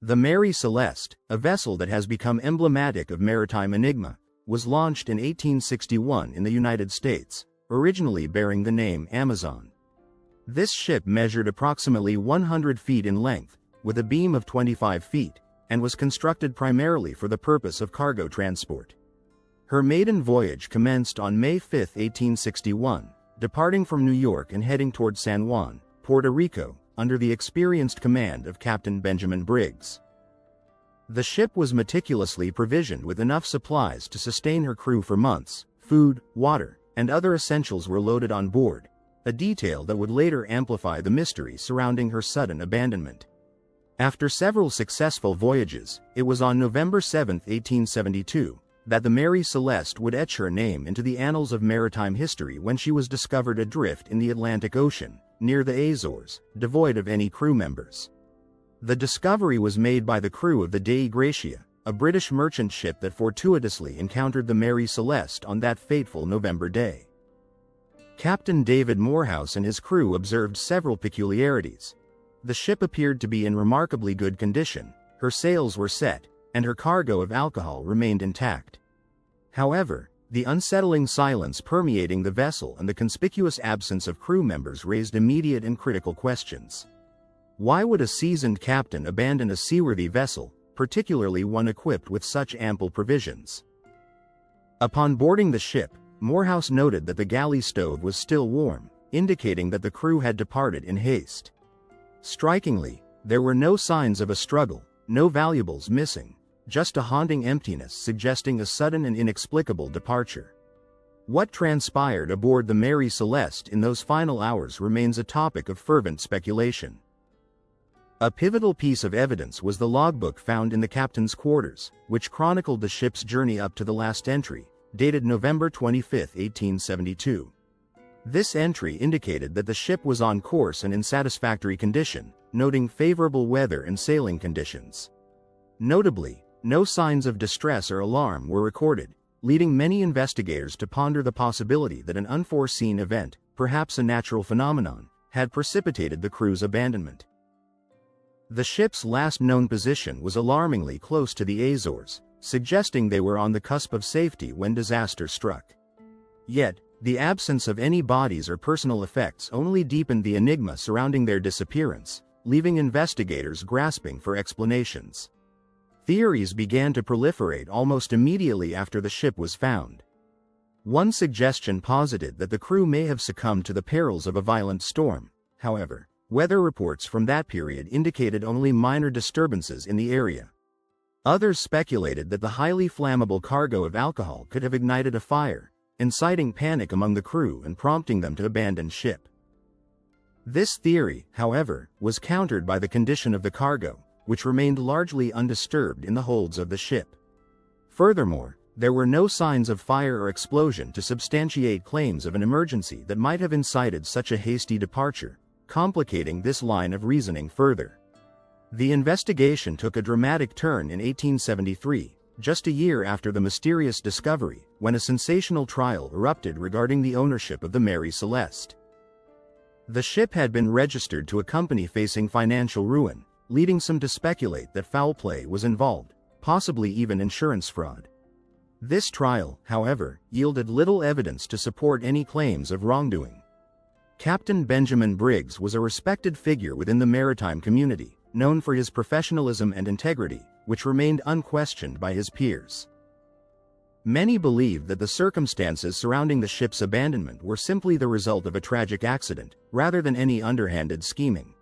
The Mary Celeste, a vessel that has become emblematic of maritime enigma, was launched in 1861 in the United States, originally bearing the name Amazon. This ship measured approximately 100 feet in length, with a beam of 25 feet, and was constructed primarily for the purpose of cargo transport. Her maiden voyage commenced on May 5, 1861, departing from New York and heading toward San Juan, Puerto Rico, under the experienced command of Captain Benjamin Briggs. The ship was meticulously provisioned with enough supplies to sustain her crew for months. Food, water, and other essentials were loaded on board, a detail that would later amplify the mystery surrounding her sudden abandonment. After several successful voyages, it was on November 7, 1872, that the Mary Celeste would etch her name into the annals of maritime history when she was discovered adrift in the Atlantic Ocean, near the Azores, devoid of any crew members. The discovery was made by the crew of the Dei Gratia, a British merchant ship that fortuitously encountered the Mary Celeste on that fateful November day. Captain David Morehouse and his crew observed several peculiarities. The ship appeared to be in remarkably good condition, her sails were set, and her cargo of alcohol remained intact. However, the unsettling silence permeating the vessel and the conspicuous absence of crew members raised immediate and critical questions. Why would a seasoned captain abandon a seaworthy vessel, particularly one equipped with such ample provisions? Upon boarding the ship, Morehouse noted that the galley stove was still warm, indicating that the crew had departed in haste. Strikingly, there were no signs of a struggle, no valuables missing, just a haunting emptiness suggesting a sudden and inexplicable departure. What transpired aboard the Mary Celeste in those final hours remains a topic of fervent speculation. A pivotal piece of evidence was the logbook found in the captain's quarters, which chronicled the ship's journey up to the last entry, dated November 25, 1872. This entry indicated that the ship was on course and in satisfactory condition, noting favorable weather and sailing conditions. Notably, no signs of distress or alarm were recorded, leading many investigators to ponder the possibility that an unforeseen event, perhaps a natural phenomenon, had precipitated the crew's abandonment. The ship's last known position was alarmingly close to the Azores, suggesting they were on the cusp of safety when disaster struck. Yet, the absence of any bodies or personal effects only deepened the enigma surrounding their disappearance, leaving investigators grasping for explanations. Theories began to proliferate almost immediately after the ship was found. One suggestion posited that the crew may have succumbed to the perils of a violent storm. However, weather reports from that period indicated only minor disturbances in the area. Others speculated that the highly flammable cargo of alcohol could have ignited a fire, inciting panic among the crew and prompting them to abandon ship. This theory, however, was countered by the condition of the cargo, which remained largely undisturbed in the holds of the ship. Furthermore, there were no signs of fire or explosion to substantiate claims of an emergency that might have incited such a hasty departure, complicating this line of reasoning further. The investigation took a dramatic turn in 1873, just a year after the mysterious discovery, when a sensational trial erupted regarding the ownership of the Mary Celeste. The ship had been registered to a company facing financial ruin, leading some to speculate that foul play was involved, possibly even insurance fraud. This trial, however, yielded little evidence to support any claims of wrongdoing. Captain Benjamin Briggs was a respected figure within the maritime community, known for his professionalism and integrity, which remained unquestioned by his peers. Many believed that the circumstances surrounding the ship's abandonment were simply the result of a tragic accident, rather than any underhanded scheming.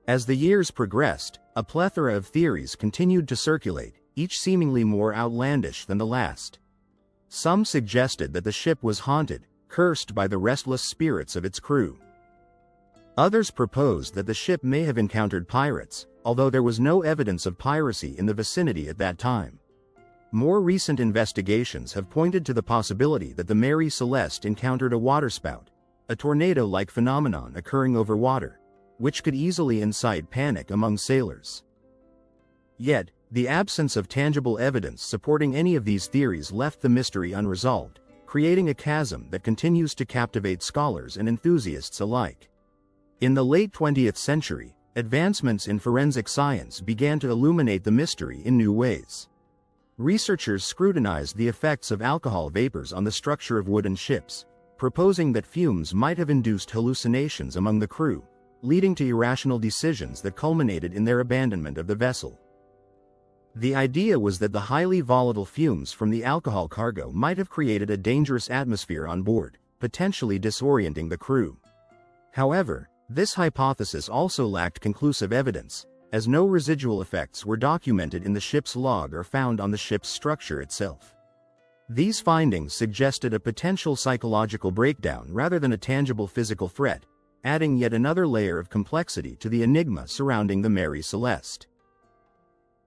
As the years progressed, a plethora of theories continued to circulate, each seemingly more outlandish than the last. Some suggested that the ship was haunted, cursed by the restless spirits of its crew. Others proposed that the ship may have encountered pirates, although there was no evidence of piracy in the vicinity at that time. More recent investigations have pointed to the possibility that the Mary Celeste encountered a waterspout, a tornado-like phenomenon occurring over water, which could easily incite panic among sailors. Yet, the absence of tangible evidence supporting any of these theories left the mystery unresolved, creating a chasm that continues to captivate scholars and enthusiasts alike. In the late 20th century, advancements in forensic science began to illuminate the mystery in new ways. Researchers scrutinized the effects of alcohol vapors on the structure of wooden ships, proposing that fumes might have induced hallucinations among the crew, leading to irrational decisions that culminated in their abandonment of the vessel. The idea was that the highly volatile fumes from the alcohol cargo might have created a dangerous atmosphere on board, potentially disorienting the crew. However, this hypothesis also lacked conclusive evidence, as no residual effects were documented in the ship's log or found on the ship's structure itself. These findings suggested a potential psychological breakdown rather than a tangible physical threat, adding yet another layer of complexity to the enigma surrounding the Mary Celeste.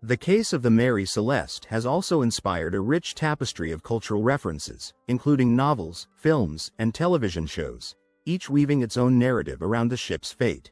The case of the Mary Celeste has also inspired a rich tapestry of cultural references, including novels, films, and television shows, each weaving its own narrative around the ship's fate.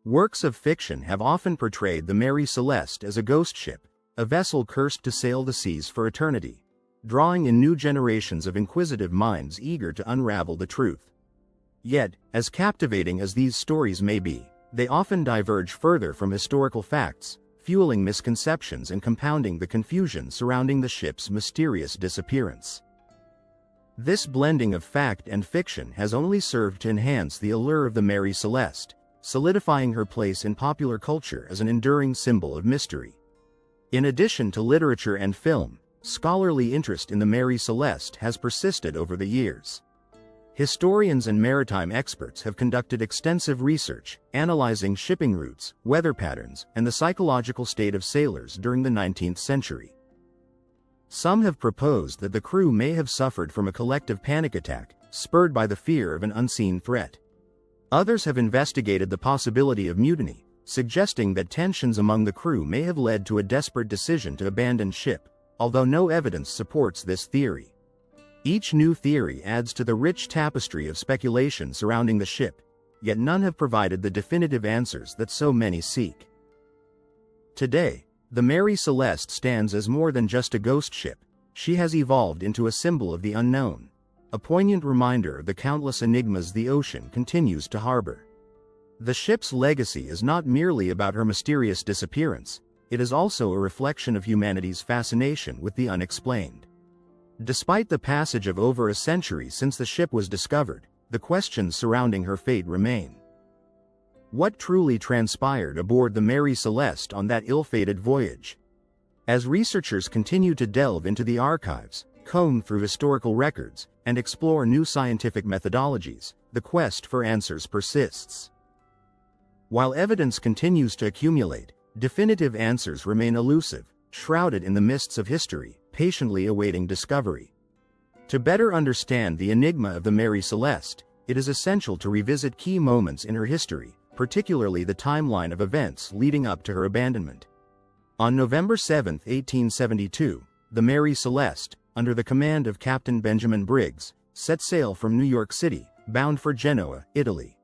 Works of fiction have often portrayed the Mary Celeste as a ghost ship, a vessel cursed to sail the seas for eternity, drawing in new generations of inquisitive minds eager to unravel the truth. Yet, as captivating as these stories may be, they often diverge further from historical facts, fueling misconceptions and compounding the confusion surrounding the ship's mysterious disappearance. This blending of fact and fiction has only served to enhance the allure of the Mary Celeste, solidifying her place in popular culture as an enduring symbol of mystery. In addition to literature and film, scholarly interest in the Mary Celeste has persisted over the years. Historians and maritime experts have conducted extensive research, analyzing shipping routes, weather patterns, and the psychological state of sailors during the 19th century. Some have proposed that the crew may have suffered from a collective panic attack, spurred by the fear of an unseen threat. Others have investigated the possibility of mutiny, suggesting that tensions among the crew may have led to a desperate decision to abandon ship, although no evidence supports this theory. Each new theory adds to the rich tapestry of speculation surrounding the ship, yet none have provided the definitive answers that so many seek. Today, the Mary Celeste stands as more than just a ghost ship. She has evolved into a symbol of the unknown, a poignant reminder of the countless enigmas the ocean continues to harbor. The ship's legacy is not merely about her mysterious disappearance, it is also a reflection of humanity's fascination with the unexplained. Despite the passage of over a century since the ship was discovered, the questions surrounding her fate remain. What truly transpired aboard the Mary Celeste on that ill-fated voyage? As researchers continue to delve into the archives, comb through historical records, and explore new scientific methodologies, the quest for answers persists. While evidence continues to accumulate, definitive answers remain elusive, shrouded in the mists of history, patiently awaiting discovery. To better understand the enigma of the Mary Celeste, it is essential to revisit key moments in her history, particularly the timeline of events leading up to her abandonment. On November 7, 1872, the Mary Celeste, under the command of Captain Benjamin Briggs, set sail from New York City, bound for Genoa, Italy.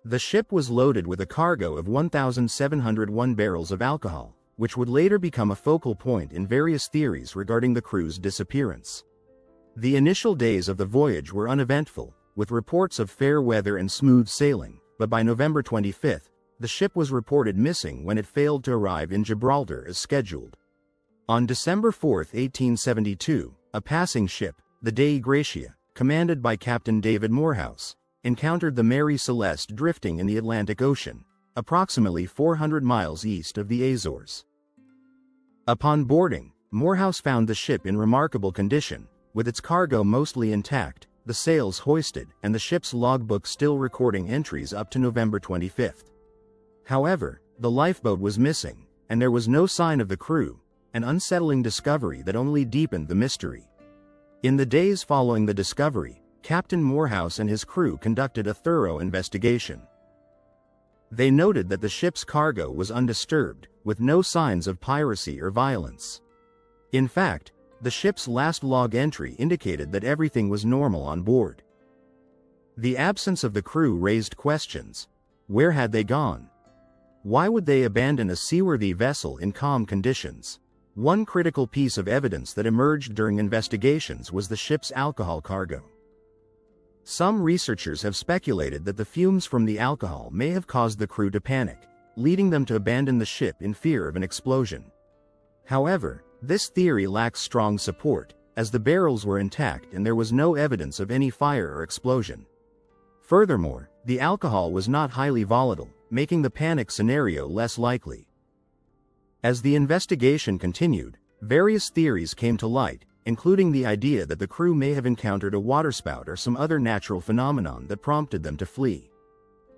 The ship was loaded with a cargo of 1,701 barrels of alcohol, which would later become a focal point in various theories regarding the crew's disappearance. The initial days of the voyage were uneventful, with reports of fair weather and smooth sailing, but by November 25, the ship was reported missing when it failed to arrive in Gibraltar as scheduled. On December 4, 1872, a passing ship, the Dei Gratia, commanded by Captain David Morehouse, encountered the Mary Celeste drifting in the Atlantic Ocean, approximately 400 miles east of the Azores. Upon boarding, Morehouse found the ship in remarkable condition, with its cargo mostly intact, the sails hoisted, and the ship's logbook still recording entries up to November 25. However, the lifeboat was missing, and there was no sign of the crew, an unsettling discovery that only deepened the mystery. In the days following the discovery, Captain Morehouse and his crew conducted a thorough investigation. They noted that the ship's cargo was undisturbed, with no signs of piracy or violence. In fact, the ship's last log entry indicated that everything was normal on board. The absence of the crew raised questions. Where had they gone? Why would they abandon a seaworthy vessel in calm conditions? One critical piece of evidence that emerged during investigations was the ship's alcohol cargo. Some researchers have speculated that the fumes from the alcohol may have caused the crew to panic, leading them to abandon the ship in fear of an explosion. However, this theory lacks strong support, as the barrels were intact and there was no evidence of any fire or explosion. Furthermore, the alcohol was not highly volatile, making the panic scenario less likely. As the investigation continued, various theories came to light, including the idea that the crew may have encountered a waterspout or some other natural phenomenon that prompted them to flee.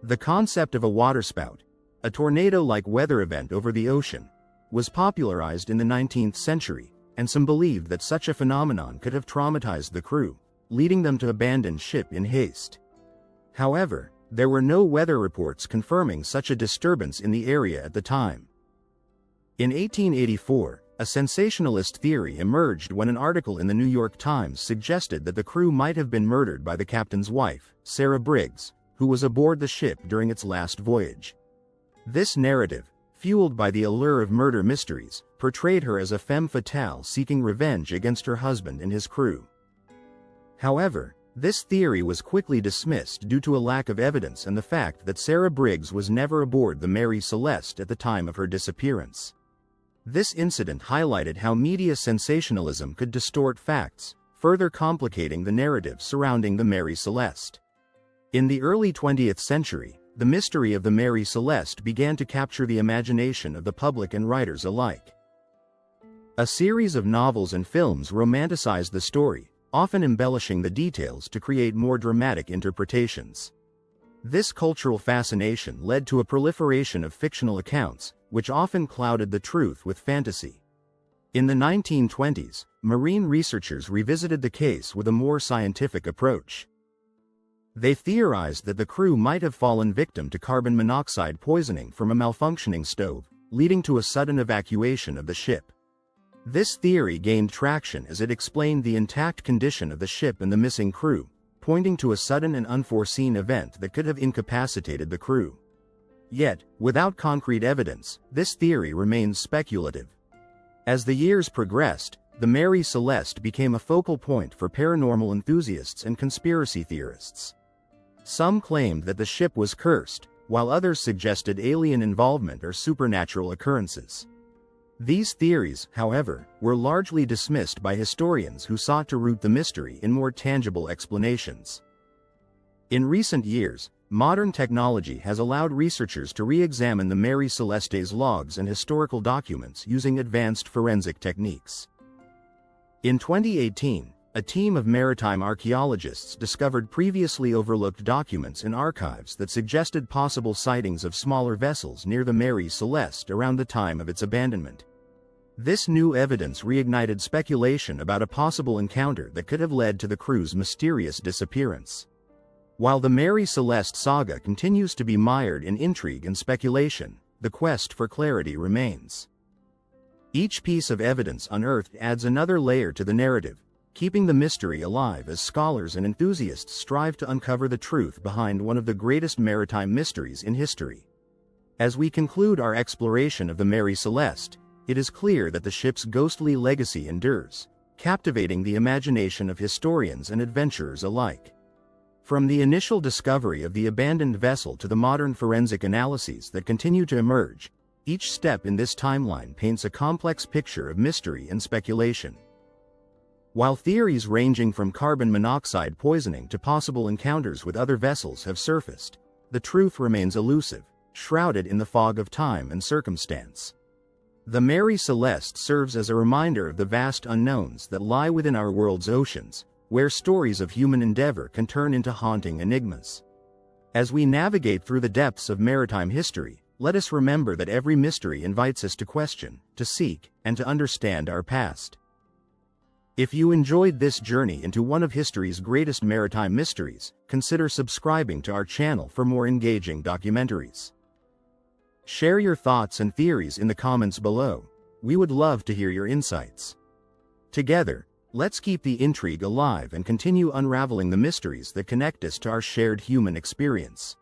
The concept of a waterspout, a tornado-like weather event over the ocean, was popularized in the 19th century, and some believed that such a phenomenon could have traumatized the crew, leading them to abandon ship in haste. However, there were no weather reports confirming such a disturbance in the area at the time. In 1884, a sensationalist theory emerged when an article in the New York Times suggested that the crew might have been murdered by the captain's wife, Sarah Briggs, who was aboard the ship during its last voyage. This narrative, fueled by the allure of murder mysteries, portrayed her as a femme fatale seeking revenge against her husband and his crew. However, this theory was quickly dismissed due to a lack of evidence and the fact that Sarah Briggs was never aboard the Mary Celeste at the time of her disappearance. This incident highlighted how media sensationalism could distort facts, further complicating the narrative surrounding the Mary Celeste. In the early 20th century, the mystery of the Mary Celeste began to capture the imagination of the public and writers alike. A series of novels and films romanticized the story, often embellishing the details to create more dramatic interpretations. This cultural fascination led to a proliferation of fictional accounts, which often clouded the truth with fantasy. In the 1920s, marine researchers revisited the case with a more scientific approach. They theorized that the crew might have fallen victim to carbon monoxide poisoning from a malfunctioning stove, leading to a sudden evacuation of the ship. This theory gained traction as it explained the intact condition of the ship and the missing crew, pointing to a sudden and unforeseen event that could have incapacitated the crew. Yet, without concrete evidence, this theory remains speculative. As the years progressed, the Mary Celeste became a focal point for paranormal enthusiasts and conspiracy theorists. Some claimed that the ship was cursed, while others suggested alien involvement or supernatural occurrences. These theories, however, were largely dismissed by historians who sought to root the mystery in more tangible explanations. In recent years, modern technology has allowed researchers to re-examine the Mary Celeste's logs and historical documents using advanced forensic techniques. In 2018, a team of maritime archaeologists discovered previously overlooked documents in archives that suggested possible sightings of smaller vessels near the Mary Celeste around the time of its abandonment. This new evidence reignited speculation about a possible encounter that could have led to the crew's mysterious disappearance. While the Mary Celeste saga continues to be mired in intrigue and speculation, the quest for clarity remains. Each piece of evidence unearthed adds another layer to the narrative, keeping the mystery alive as scholars and enthusiasts strive to uncover the truth behind one of the greatest maritime mysteries in history. As we conclude our exploration of the Mary Celeste, it is clear that the ship's ghostly legacy endures, captivating the imagination of historians and adventurers alike. From the initial discovery of the abandoned vessel to the modern forensic analyses that continue to emerge, each step in this timeline paints a complex picture of mystery and speculation. While theories ranging from carbon monoxide poisoning to possible encounters with other vessels have surfaced, the truth remains elusive, shrouded in the fog of time and circumstance. The Mary Celeste serves as a reminder of the vast unknowns that lie within our world's oceans, where stories of human endeavor can turn into haunting enigmas. As we navigate through the depths of maritime history, let us remember that every mystery invites us to question, to seek, and to understand our past. If you enjoyed this journey into one of history's greatest maritime mysteries, consider subscribing to our channel for more engaging documentaries. Share your thoughts and theories in the comments below. We would love to hear your insights. Together, let's keep the intrigue alive and continue unraveling the mysteries that connect us to our shared human experience.